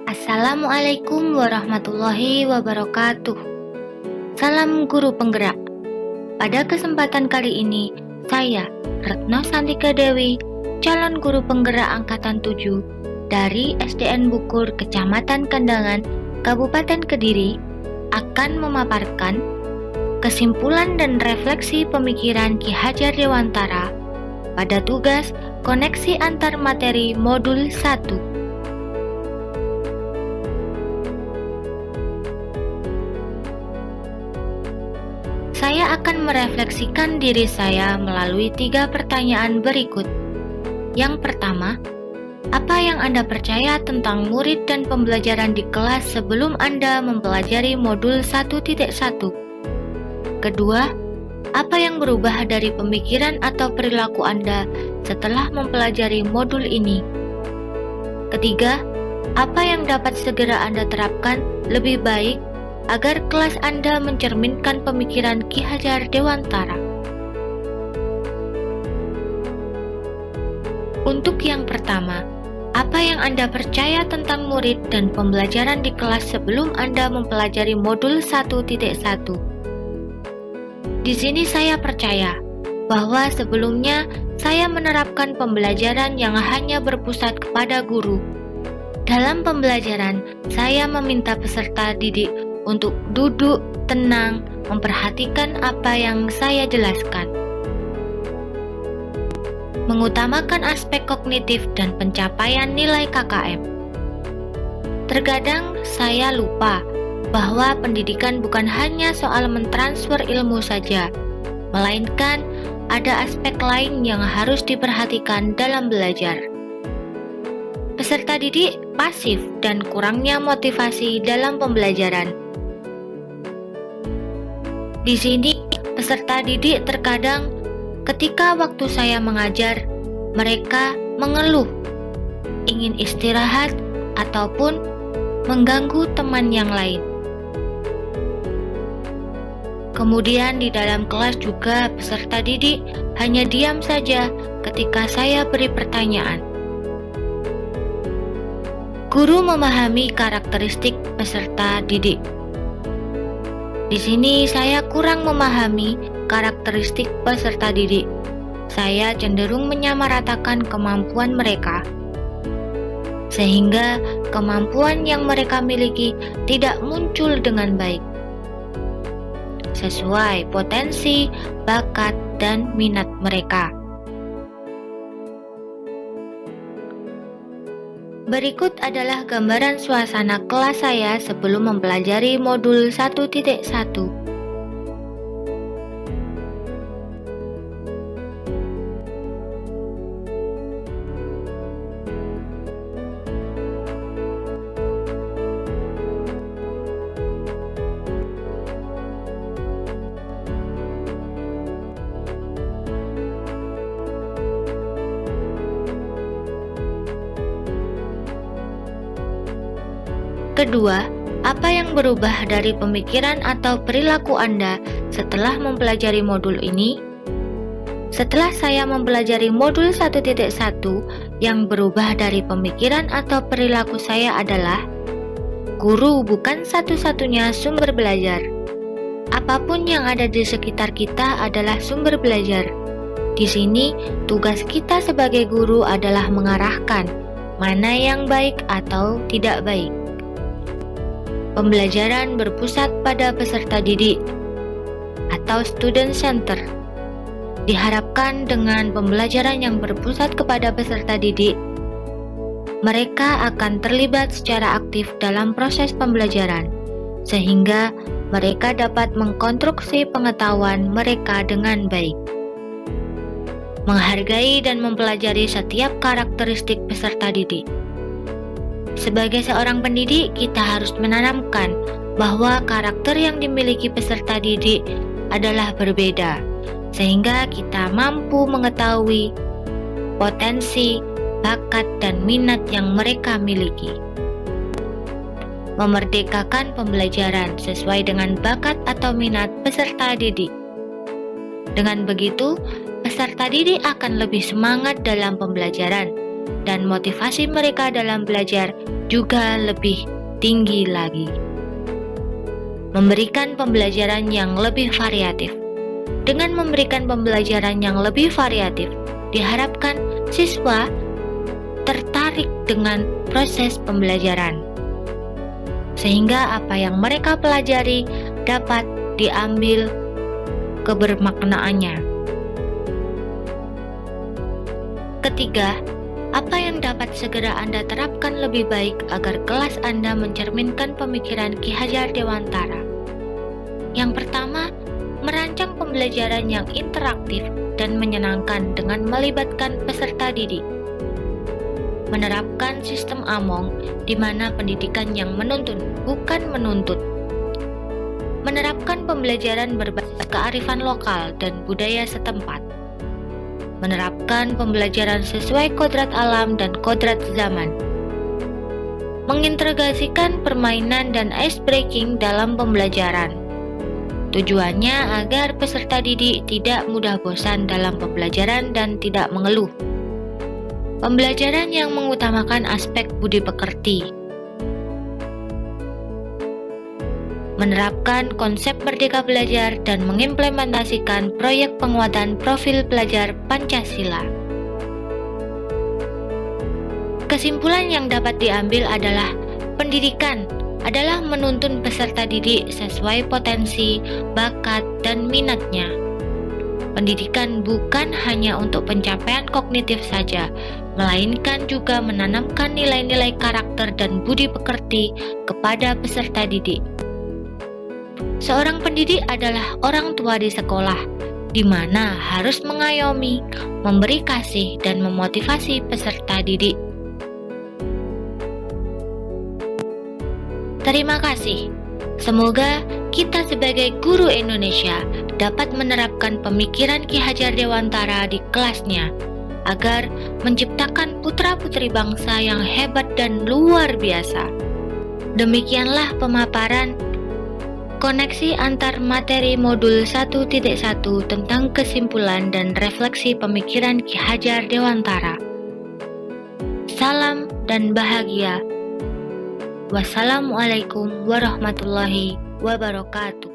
Assalamualaikum warahmatullahi wabarakatuh. Salam guru penggerak. Pada kesempatan kali ini, saya Retno Santika Dewi, calon guru penggerak angkatan 7 dari SDN Bukur, Kecamatan Kandangan, Kabupaten Kediri, akan memaparkan kesimpulan dan refleksi pemikiran Ki Hajar Dewantara pada tugas koneksi antar materi modul 1. Saya akan merefleksikan diri saya melalui 3 pertanyaan berikut. Yang pertama, apa yang Anda percaya tentang murid dan pembelajaran di kelas sebelum Anda mempelajari modul 1.1? Kedua, apa yang berubah dari pemikiran atau perilaku Anda setelah mempelajari modul ini? Ketiga, apa yang dapat segera Anda terapkan lebih baik agar kelas Anda mencerminkan pemikiran Ki Hajar Dewantara? Untuk yang pertama, apa yang Anda percaya tentang murid dan pembelajaran di kelas sebelum Anda mempelajari modul 1.1? Di sini saya percaya bahwa sebelumnya saya menerapkan pembelajaran yang hanya berpusat kepada guru. Dalam pembelajaran, saya meminta peserta didik untuk duduk tenang, memperhatikan apa yang saya jelaskan. Mengutamakan aspek kognitif dan pencapaian nilai KKM. Terkadang saya lupa bahwa pendidikan bukan hanya soal mentransfer ilmu saja, melainkan ada aspek lain yang harus diperhatikan dalam belajar. Peserta didik pasif dan kurangnya motivasi dalam pembelajaran. Di sini, peserta didik terkadang ketika waktu saya mengajar, mereka mengeluh, ingin istirahat, ataupun mengganggu teman yang lain. Kemudian di dalam kelas juga peserta didik hanya diam saja ketika saya beri pertanyaan. Guru memahami karakteristik peserta didik. Di sini saya kurang memahami karakteristik peserta didik. Saya cenderung menyamaratakan kemampuan mereka, sehingga kemampuan yang mereka miliki tidak muncul dengan baik, sesuai potensi, bakat, dan minat mereka. Berikut adalah gambaran suasana kelas saya sebelum mempelajari modul 1.1. Kedua, apa yang berubah dari pemikiran atau perilaku Anda setelah mempelajari modul ini? Setelah saya mempelajari modul 1.1, yang berubah dari pemikiran atau perilaku saya adalah guru bukan satu-satunya sumber belajar. Apapun yang ada di sekitar kita adalah sumber belajar. Di sini, tugas kita sebagai guru adalah mengarahkan mana yang baik atau tidak baik. Pembelajaran berpusat pada peserta didik atau student center. Diharapkan dengan pembelajaran yang berpusat kepada peserta didik, mereka akan terlibat secara aktif dalam proses pembelajaran, sehingga mereka dapat mengkonstruksi pengetahuan mereka dengan baik. Menghargai dan mempelajari setiap karakteristik peserta didik. Sebagai seorang pendidik, kita harus menanamkan bahwa karakter yang dimiliki peserta didik adalah berbeda, sehingga kita mampu mengetahui potensi, bakat, dan minat yang mereka miliki. Memerdekakan pembelajaran sesuai dengan bakat atau minat peserta didik. Dengan begitu, peserta didik akan lebih semangat dalam pembelajaran, dan motivasi mereka dalam belajar juga lebih tinggi lagi. Memberikan pembelajaran yang lebih variatif. Dengan memberikan pembelajaran yang lebih variatif, diharapkan siswa tertarik dengan proses pembelajaran, sehingga apa yang mereka pelajari dapat diambil kebermaknaannya. Ketiga, apa yang dapat segera Anda terapkan lebih baik agar kelas Anda mencerminkan pemikiran Ki Hajar Dewantara? Yang pertama, merancang pembelajaran yang interaktif dan menyenangkan dengan melibatkan peserta didik. Menerapkan sistem Among, di mana pendidikan yang menuntun, bukan menuntut. Menerapkan pembelajaran berbasis kearifan lokal dan budaya setempat. Menerapkan pembelajaran sesuai kodrat alam dan kodrat zaman. Mengintegrasikan permainan dan ice breaking dalam pembelajaran. Tujuannya agar peserta didik tidak mudah bosan dalam pembelajaran dan tidak mengeluh. Pembelajaran yang mengutamakan aspek budi pekerti. Menerapkan konsep merdeka belajar dan mengimplementasikan proyek penguatan profil pelajar Pancasila. Kesimpulan yang dapat diambil adalah pendidikan adalah menuntun peserta didik sesuai potensi, bakat, dan minatnya. Pendidikan bukan hanya untuk pencapaian kognitif saja, melainkan juga menanamkan nilai-nilai karakter dan budi pekerti kepada peserta didik. Seorang pendidik adalah orang tua di sekolah, di mana harus mengayomi, memberi kasih, dan memotivasi peserta didik. Terima kasih. Semoga kita sebagai guru Indonesia dapat menerapkan pemikiran Ki Hajar Dewantara di kelasnya, agar menciptakan putra-putri bangsa yang hebat dan luar biasa. Demikianlah pemaparan koneksi antar materi modul 1.1 tentang kesimpulan dan refleksi pemikiran Ki Hajar Dewantara. Salam dan bahagia. Wassalamualaikum warahmatullahi wabarakatuh.